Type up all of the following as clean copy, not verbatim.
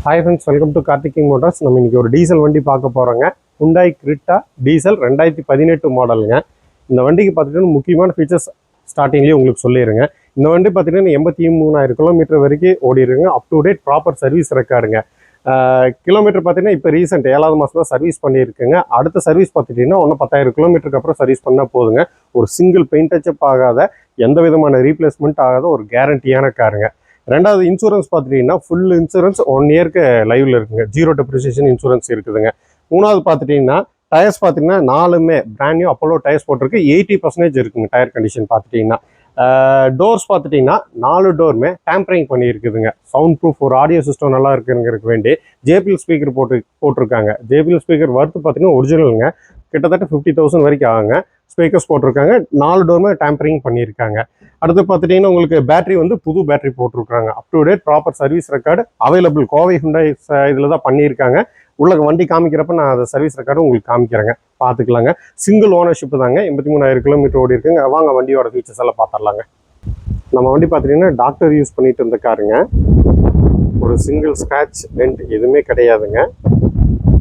Hi friends, welcome to Karthik King Motors. நம்ம இன்னைக்கு ஒரு டீசல் வண்டி பார்க்க போறோங்க. Hyundai Creta டீசல் 2018 மாடலுங்க. இந்த வண்டிக்கு பார்த்தீங்கன்னா முக்கியமான ஃபீச்சர்ஸ் ஸ்டார்டிங்லேயே உங்களுக்கு சொல்லிடுங்க. இந்த வண்டி பார்த்தீங்கன்னா 83,000 கிலோமீட்டர் வரைக்கும் ஓடிடுங்க. Up to date proper service ரெக்கார்டுங்க. கிலோமீட்டர் பார்த்தீங்கன்னா இப்போ ரீசெண்ட் 7வது மாதம் தான் சர்வீஸ் பண்ணியிருக்குங்க. அடுத்த சர்வீஸ் பார்த்துட்டிங்கன்னா இன்னும் 10,000 கிலோமீட்டருக்கு அப்புறம் சர்வீஸ் பண்ணால் போதுங்க. ஒரு சிங்கிள் பெயிண்ட் டச்சப் ஆகாத, எந்த விதமான ரீப்ளேஸ்மெண்ட் ஆகாத ஒரு கேரண்டியான காருங்க. ரெண்டாவது இன்சூரன்ஸ் பார்த்துட்டிங்கன்னா ஃபுல் இன்சூரன்ஸ் 1 இயர்க்கு லைவ்ல இருக்குங்க. 0 டெப்ரிசியேஷன் இன்சூரன்ஸ் இருக்குதுங்க. மூணாவது பார்த்துட்டிங்கன்னா டயர்ஸ் பார்த்தீங்கன்னா 4மே பிராண்ட் நியூ அப்போலோ டயர்ஸ் போட்டிருக்கு. 80% இருக்குங்க டயர் கண்டிஷன் பார்த்துட்டிங்கன்னா. டோர்ஸ் பார்த்துட்டிங்கன்னா 4 டோருமே டேம்பரிங் பண்ணியிருக்குதுங்க. சவுண்ட் ப்ரூஃப் ஒரு ஆடியோ சிஸ்டம் நல்லா இருக்குங்கிறதுக்கு வேண்டி JBL ஸ்பீக்கர் போட்டிருக்காங்க. JBL ஸ்பீக்கர் ஒர்த்து பார்த்தீங்கன்னா ஒரிஜினலுங்க. கிட்டத்தட்ட 50,000 வரைக்கும் ஆகுங்க. ஸ்பீக்கர்ஸ் போட்டிருக்காங்க. 4 டோருமே டேம்பரிங் பண்ணியிருக்காங்க. அடுத்து பார்த்துட்டிங்கன்னா உங்களுக்கு பேட்டரி வந்து புது பேட்டரி போட்டிருக்காங்க. அப் to date proper service record available. Kovai Hyundai இதில் தான் பண்ணியிருக்காங்க. உள்ள வண்டி காமிக்கிறப்ப நான் அதை சர்வீஸ் ரெக்கார்டு உங்களுக்கு காமிக்கிறேங்க, பார்த்துக்கலாங்க. சிங்கிள் ஓனர்ஷிப் தாங்க. 83,000 கிலோமீட்டர் ஓடி இருக்குங்க. வாங்க வண்டியோட ஃபீச்சர்ஸ் எல்லாம் பார்த்துடலாங்க. நம்ம வண்டி பார்த்துட்டிங்கன்னா டாக்டர் யூஸ் பண்ணிட்டு இருந்த காருங்க. ஒரு சிங்கிள் ஸ்க்ராட்ச் டென்ட் எதுவுமே கிடையாதுங்க.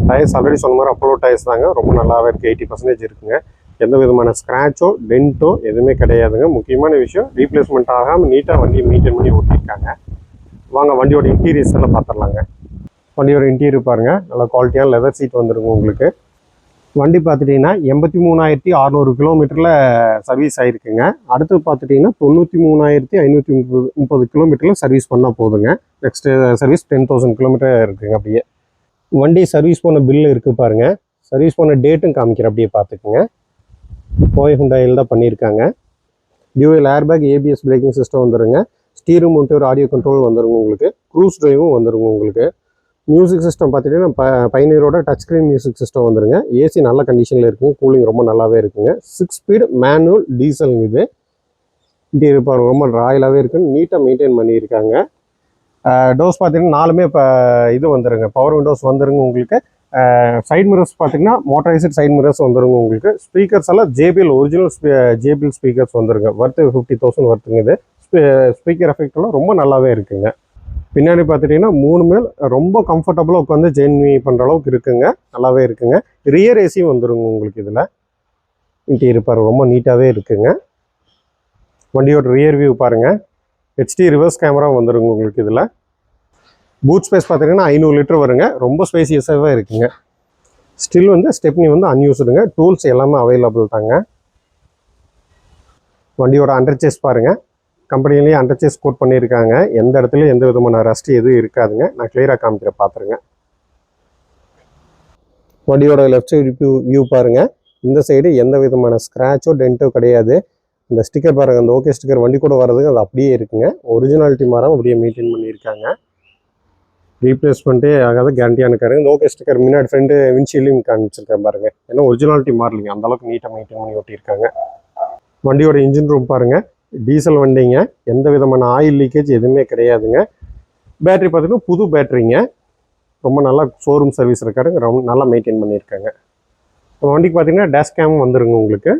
டயர்ஸ் ஆல்ரெடி சொன்ன மாதிரி அப்போலோ டயர்ஸ் தாங்க. ரொம்ப நல்லாவே இருக்குது. 80% இருக்குங்க. எந்த விதமான ஸ்க்ராச்சோ டென்ட்டோ எதுவுமே கிடையாதுங்க. முக்கியமான விஷயம் ரீப்ளேஸ்மெண்ட் ஆகாமல் நீட்டாக வண்டியை மெயின்டைன் பண்ணி ஓட்டியிருக்காங்க. வாங்க வண்டியோட இன்டீரியர்ஸ் எல்லாம் பார்த்துடலாங்க. வண்டியோட இன்டீரியர் பாருங்கள், நல்லா குவாலிட்டியான லெதர் சீட் வந்துருங்க உங்களுக்கு. வண்டி பார்த்துட்டிங்கன்னா 83,600 கிலோமீட்டரில் சர்வீஸ் ஆகிருக்குங்க. அடுத்து பார்த்துட்டிங்கன்னா 93,530 கிலோமீட்டரில் சர்வீஸ் பண்ணால் போதுங்க. நெக்ஸ்ட்டு சர்வீஸ் 10,000 கிலோமீட்டர் இருக்குங்க. அப்படியே வண்டி சர்வீஸ் பண்ண பில்லு இருக்குது பாருங்கள். சர்வீஸ் பண்ண டேட்டும் காமிக்கிறேன், அப்படியே பார்த்துக்குங்க. கோவை Hyundaiயில் தான் பண்ணியிருக்காங்க. Dual airbag, ABS braking system வந்துருங்க. ஸ்டீரிங் மவுண்டட் ஆடியோ கண்ட்ரோல் வந்துருங்க உங்களுக்கு. க்ரூஸ் டிரைவும் வந்துருங்க உங்களுக்கு. மியூசிக் சிஸ்டம் பார்த்துட்டிங்கன்னா பைனியரோட டச் ஸ்க்ரீன் மியூசிக் சிஸ்டம் வந்துருங்க. ஏசி நல்ல கண்டிஷனில் இருக்குங்க. கூலிங் ரொம்ப நல்லாவே இருக்குங்க. 6 ஸ்பீடு மேனுவல் டீசல் இது. இன்டீரியர் பாருங்க, ரொம்ப ராயலாகவே இருக்குன்னு நீட்டாக மெயின்டைன் பண்ணியிருக்காங்க. டோர்ஸ் பார்த்தீங்கன்னா 4மே இப்போ இது வந்துருங்க, பவர் விண்டோஸ் வந்துருங்க உங்களுக்கு. சைட் மிரர்ஸ் பார்த்தீங்கன்னா மோட்டரைஸ்ட் சைட் மிரர்ஸ் வந்துருங்க உங்களுக்கு. ஸ்பீக்கர்ஸ் எல்லாம் JBL ஒரிஜினல் JBL ஸ்பீக்கர்ஸ் வந்துருங்க. ஒர்த்து 50,000 ஒர்த்துங்க இது. ஸ்பீக்கர் எஃபெக்ட் எல்லாம் ரொம்ப நல்லாவே இருக்குங்க. பின்னாடி பார்த்துட்டிங்கன்னா 3 மேல் ரொம்ப கம்ஃபர்டபுளாக உட்காந்து ஜெர்னி பண்ணுற அளவுக்கு இருக்குங்க. நல்லாவே இருக்குங்க. ரியர் ஏசியும் வந்துருங்க உங்களுக்கு இதில். இன்டீரியர் பாருங்கள், ரொம்ப நீட்டாகவே இருக்குங்க. வண்டியோட ரியர் வியூ பாருங்கள். HD ரிவர்ஸ் கேமரா வந்துருங்க உங்களுக்கு இதில். பூட் ஸ்பேஸ் பார்த்தீங்கன்னா 500 லிட்டர் வருங்க. ரொம்ப ஸ்பேசியஸாகவே இருக்குங்க. ஸ்டில் வந்து ஸ்டெப்னி வந்து அன்யூஸ்டுங்க. டூல்ஸ் எல்லாமே அவைலபிள் தாங்க. வண்டியோட அண்டர்சேஸ் பாருங்கள். கம்பெனிலேயே அண்டர்சேஸ் கோட் பண்ணியிருக்காங்க. எந்த இடத்துலையும் எந்த விதமான ரஸ்ட் எதுவும் இருக்காதுங்க. நான் கிளியராக காமிக்கிறேன், பார்த்துருங்க. வண்டியோட லெஃப்ட் சைடு வியூ பாருங்கள். இந்த சைடு எந்த விதமான ஸ்க்ராச்சோ டென்ட்டோ கிடையாது. இந்த ஸ்டிக்கர் பாருங்கள், அந்த ஓகே ஸ்டிக்கர் வண்டி கூட வர்றதுக்கு அது அப்படியே இருக்குங்க. ஒரிஜினாலிட்டி மாறாமல் அப்படியே மெயின்டைன் பண்ணியிருக்காங்க. ரீப்ளேஸ்மெண்ட்டே ஆகாத கேரண்டியான காரு. இந்த ஓகே ஸ்டிக்கர் முன்னாடி ஃப்ரெண்டு விண்ட்ஷீல்டையும் காமிச்சிருக்கேன் பாருங்கள். ஏன்னா ஒரிஜினாலிட்டி மாறலிங்க, அந்தளவுக்கு நீட்டாக மெயின்டைன் பண்ணி ஓட்டியிருக்காங்க. வண்டியோட இன்ஜின் ரூம் பாருங்கள். டீசல் வண்டிங்க. எந்த விதமான ஆயில் லீக்கேஜ் எதுவுமே கிடையாதுங்க. பேட்டரி பார்த்தீங்கன்னா புது பேட்டரிங்க. ரொம்ப நல்லா ஷோரூம் சர்வீஸ் இருக்காருங்க. ரொம்ப நல்லா மெயின்டைன் பண்ணியிருக்காங்க. நம்ம வண்டிக்கு பார்த்தீங்கன்னா டேஷ் கேம் வந்துருங்க உங்களுக்கு.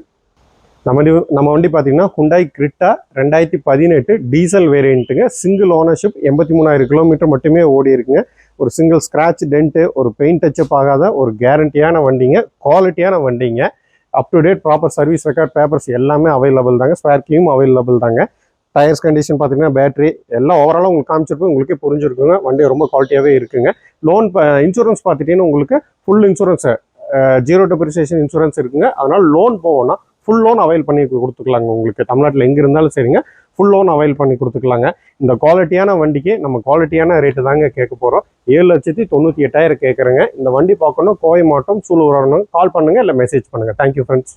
நம்ம வண்டி பார்த்தீங்கன்னா Hyundai Creta 2018 டீசல் வேரியண்ட்டுங்க. Single ownership. 83,000 கிலோமீட்டர் மட்டுமே ஓடி இருக்குங்க. ஒரு சிங்கிள் ஸ்க்ராட்ச் டென்ட்டு, ஒரு பெயிண்ட் டச்சப் ஆகாத ஒரு கேரண்டியான வண்டிங்க. குவாலிட்டியான வண்டிங்க. Up to date proper service record papers எல்லாமே அவைலபிள் தாங்க. ஸ்பேர் கீயும் அவைலபிள் தாங்க. டயர்ஸ் கண்டிஷன் பார்த்தீங்கன்னா பேட்டரி எல்லாம் ஓவராலாக உங்களுக்கு காமிச்சிருப்போம். உங்களுக்கே புரிஞ்சிருக்குங்க. வண்டி ரொம்ப குவாலிட்டியாகவே இருக்குங்க. லோன் இன்சூரன்ஸ் பார்த்துட்டிங்கன்னா உங்களுக்கு ஃபுல் இன்சூரன்ஸ் 0 டெப்ரிசியேஷன் இன்சூரன்ஸ் இருக்குங்க. அதனால் லோன் போவோம்னா ஃபுல் லோன் அவைல் பண்ணி கொடுத்துக்கலாங்க உங்களுக்கு. தமிழ்நாட்டில் எங்கே இருந்தாலும் சரிங்க, ஃபுல் லோன் அவைல் பண்ணி கொடுத்துக்கலாங்க. இந்த குவாலிட்டியான வண்டிக்கு நம்ம குவாலிட்டியான ரேட்டு தாங்க கேட்க போகிறோம். 7,98,000 கேட்குறேங்க. இந்த வண்டி பார்க்கணும் கோவை மாவட்டம் சூலூர் வரணும். கால் பண்ணுங்கள், இல்லை மெசேஜ் பண்ணுங்கள். Thank you friends.